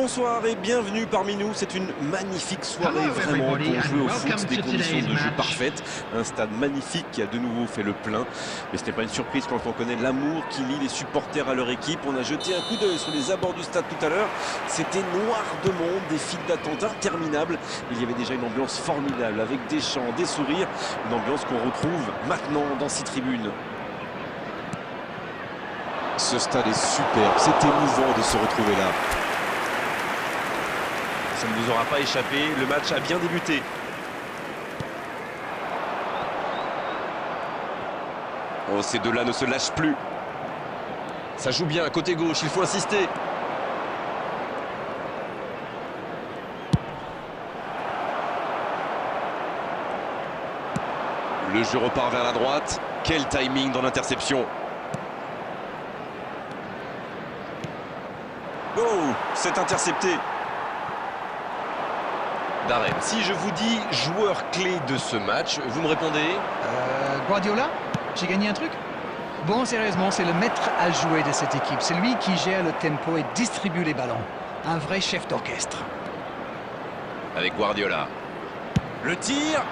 Bonsoir et bienvenue parmi nous. C'est une magnifique soirée vraiment pour jouer au foot, des conditions de jeu parfaites. Un stade magnifique qui a de nouveau fait le plein. Mais ce n'est pas une surprise quand on connaît l'amour qui lie les supporters à leur équipe. On a jeté un coup d'œil sur les abords du stade tout à l'heure. C'était noir de monde, des files d'attente interminables. Il y avait déjà une ambiance formidable avec des chants, des sourires. Une ambiance qu'on retrouve maintenant dans ces tribunes. Ce stade est superbe, c'est émouvant de se retrouver là. Ça ne vous aura pas échappé, le match a bien débuté. Oh, ces deux-là ne se lâchent plus. Ça joue bien, côté gauche, il faut insister. Le jeu repart vers la droite. Quel timing dans l'interception. Oh, c'est intercepté. Darren, si je vous dis joueur clé de ce match, vous me répondez? Guardiola? J'ai gagné un truc? Bon, sérieusement, c'est le maître à jouer de cette équipe. C'est lui qui gère le tempo et distribue les ballons. Un vrai chef d'orchestre. Avec Guardiola. Le tir.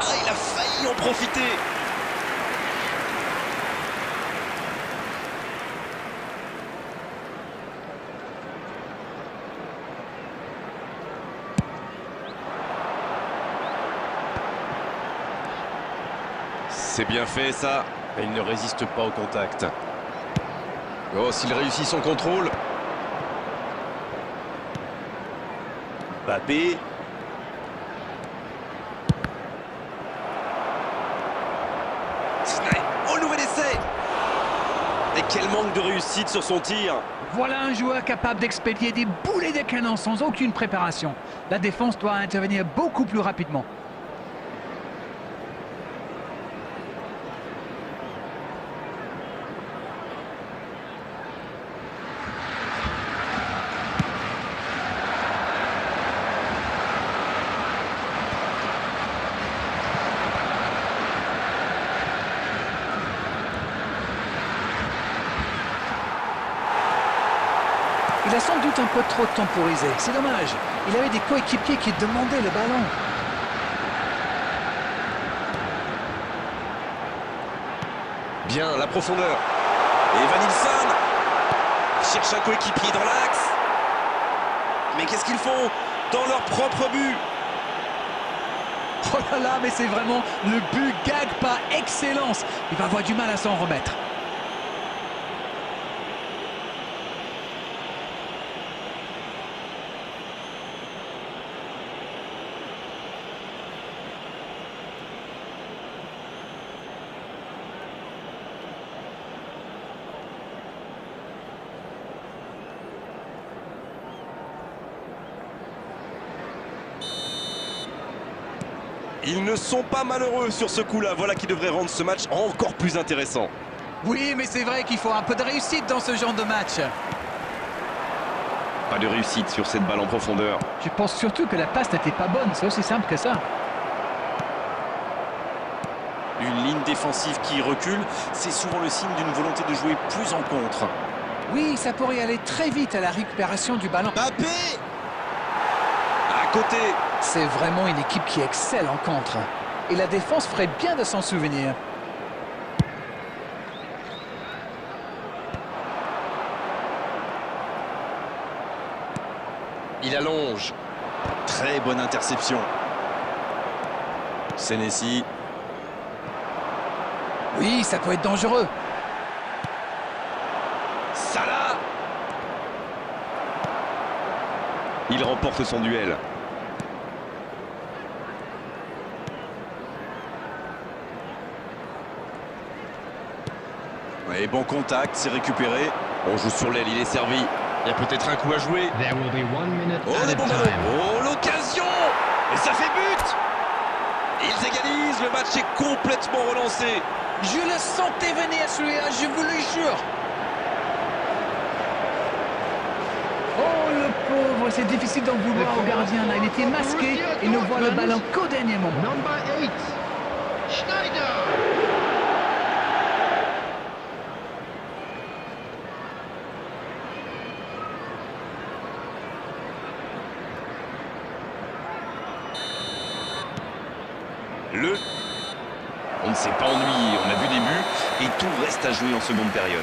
Ah, il a failli en profiter. C'est bien fait ça, mais il ne résiste pas au contact. Oh, s'il réussit son contrôle. Mbappé. Oh, nouvel essai. Et quel manque de réussite sur son tir. Voilà un joueur capable d'expédier des boulets de canon sans aucune préparation. La défense doit intervenir beaucoup plus rapidement. Il a sans doute un peu trop temporisé. C'est dommage. Il avait des coéquipiers qui demandaient le ballon. Bien, la profondeur. Et Van Nilsson cherche un coéquipier dans l'axe. Mais qu'est-ce qu'ils font dans leur propre but? Oh là là, mais c'est vraiment le but gag par excellence. Il va avoir du mal à s'en remettre. Ils ne sont pas malheureux sur ce coup-là. Voilà qui devrait rendre ce match encore plus intéressant. Oui, mais c'est vrai qu'il faut un peu de réussite dans ce genre de match. Pas de réussite sur cette balle en profondeur. Je pense surtout que la passe n'était pas bonne. C'est aussi simple que ça. Une ligne défensive qui recule, c'est souvent le signe d'une volonté de jouer plus en contre. Oui, ça pourrait aller très vite à la récupération du ballon. Mbappé à côté. C'est vraiment une équipe qui excelle en contre. Et la défense ferait bien de s'en souvenir. Il allonge. Très bonne interception. Senesi. Oui, ça peut être dangereux. Salah. Il remporte son duel. Et bon contact, c'est récupéré. On joue sur l'aile, il est servi. Il y a peut-être un coup à jouer. Oh, le bon ballon. Oh, l'occasion. Et ça fait but. Ils égalisent, le match est complètement relancé. Je le sentais venir celui-là, je vous le jure. Oh, le pauvre, c'est difficile d'en vouloir au gardien là. Il était masqué et ne voit le ballon qu'au dernier moment. Schneider. On ne s'est pas ennuyé, on a vu des buts et tout reste à jouer en seconde période.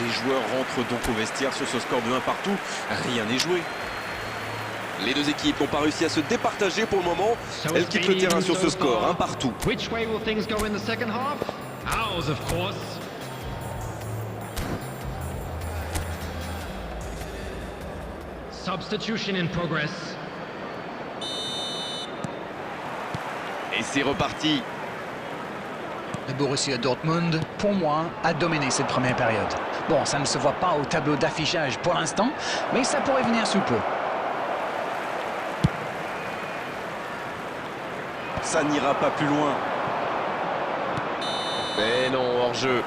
Les joueurs rentrent donc au vestiaire sur ce score de 1 partout. Rien n'est joué. Les deux équipes n'ont pas réussi à se départager pour le moment. Elles quittent le terrain sur ce score, 1 partout. Which way will things go in the second half? Ours, of course. Substitution in progress. Et c'est reparti. Le Borussia Dortmund, pour moi, a dominé cette première période. Bon, ça ne se voit pas au tableau d'affichage pour l'instant, mais ça pourrait venir sous peu. Ça n'ira pas plus loin. Mais non, hors-jeu.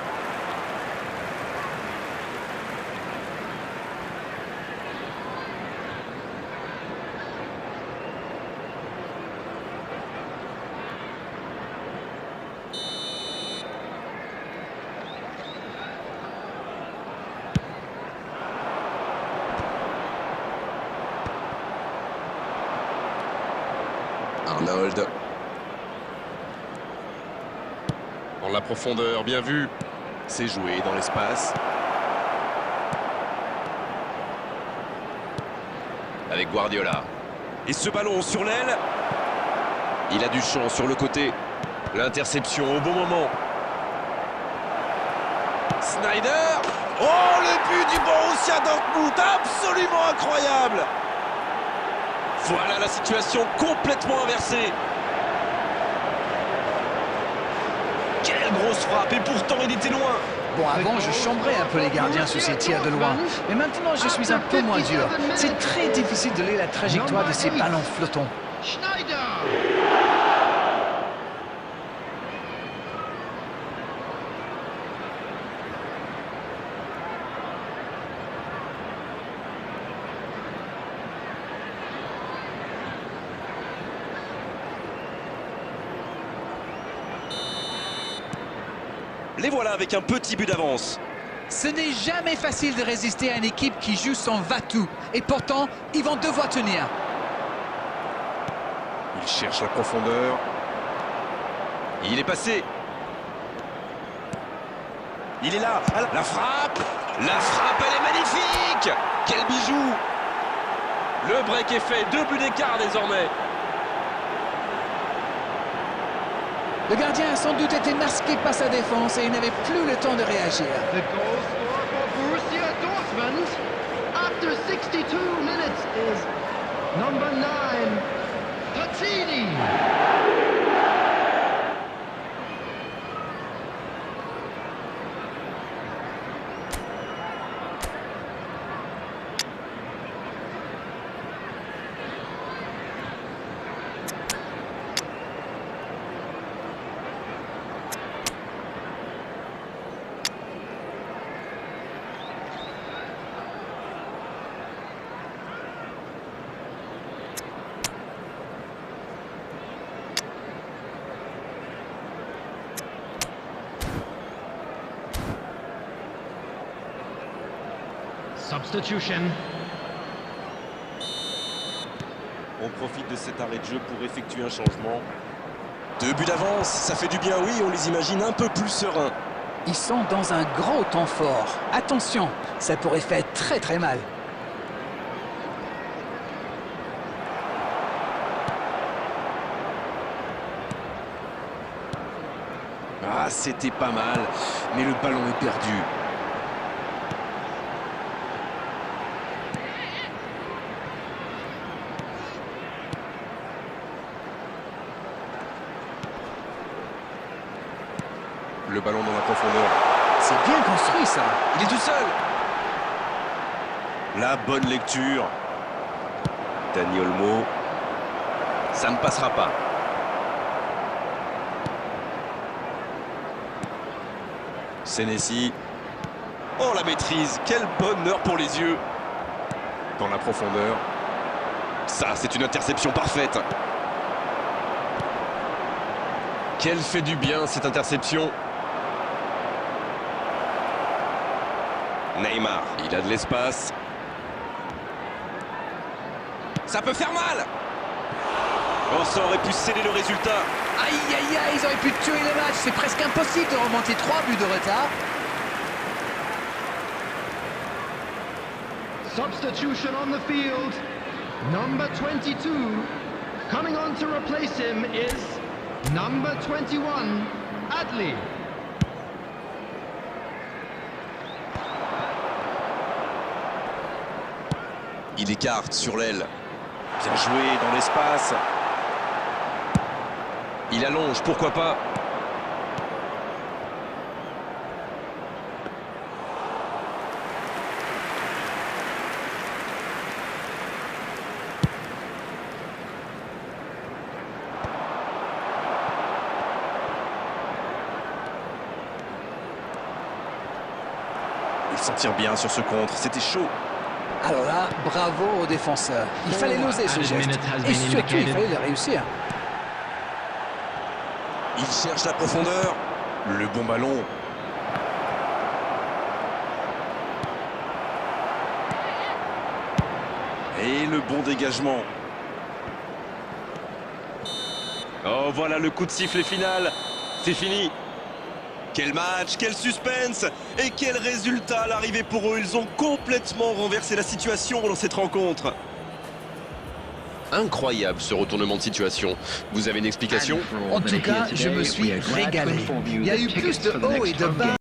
Arnold. En la profondeur, bien vu. C'est joué dans l'espace. Avec Guardiola. Et ce ballon sur l'aile. Il a du champ sur le côté. L'interception au bon moment. Sneijder. Oh, le but du Borussia Dortmund, absolument incroyable. Voilà la situation complètement inversée. Quelle grosse frappe, et pourtant il était loin. Bon, avant, je chambrais un peu les gardiens sur ces tirs de loin. Mais maintenant, je suis un peu moins dur. C'est très difficile de lire la trajectoire de ces ballons flottants. Schneider! Les voilà avec un petit but d'avance. Ce n'est jamais facile de résister à une équipe qui joue son va-tout. Et pourtant, ils vont devoir tenir. Il cherche la profondeur. Il est passé. Il est là. La frappe. La frappe, elle est magnifique. Quel bijou. Le break est fait. 2 buts d'écart désormais. Le gardien a sans doute été masqué par sa défense et il n'avait plus le temps de réagir. The goal scorer for Borussia Dortmund after 62 minutes is number 9, Patini. Substitution. On profite de cet arrêt de jeu pour effectuer un changement. 2 buts d'avance, ça fait du bien, oui, on les imagine un peu plus sereins. Ils sont dans un gros temps fort. Attention, ça pourrait faire très très mal. Ah, c'était pas mal, mais le ballon est perdu. Le ballon dans la profondeur. C'est bien construit ça. Il est tout seul. La bonne lecture. Dani Olmo. Ça ne passera pas. Senesi. Oh, la maîtrise. Quel bonheur pour les yeux. Dans la profondeur. Ça, c'est une interception parfaite. Quelle fait du bien cette interception. Neymar. Il a de l'espace. Ça peut faire mal. Oh, ça aurait pu sceller le résultat. Aïe, aïe, aïe, ils auraient pu tuer le match. C'est presque impossible de remonter 3 buts de retard. Substitution on the field. Number 22. Coming on to replace him is number 21, Adli. Il écarte sur l'aile. Bien joué dans l'espace. Il allonge, pourquoi pas. Il s'en tire bien sur ce contre, c'était chaud. Alors là, bravo aux défenseurs. Il fallait l'oser ce geste. Et surtout, il fallait le réussir. Il cherche la profondeur. Le bon ballon. Et le bon dégagement. Oh, voilà le coup de sifflet final. C'est fini. Quel match, quel suspense et quel résultat à l'arrivée pour eux. Ils ont complètement renversé la situation dans cette rencontre. Incroyable ce retournement de situation. Vous avez une explication? En tout cas, je me suis régalé. Il y a eu plus de hauts et de bas.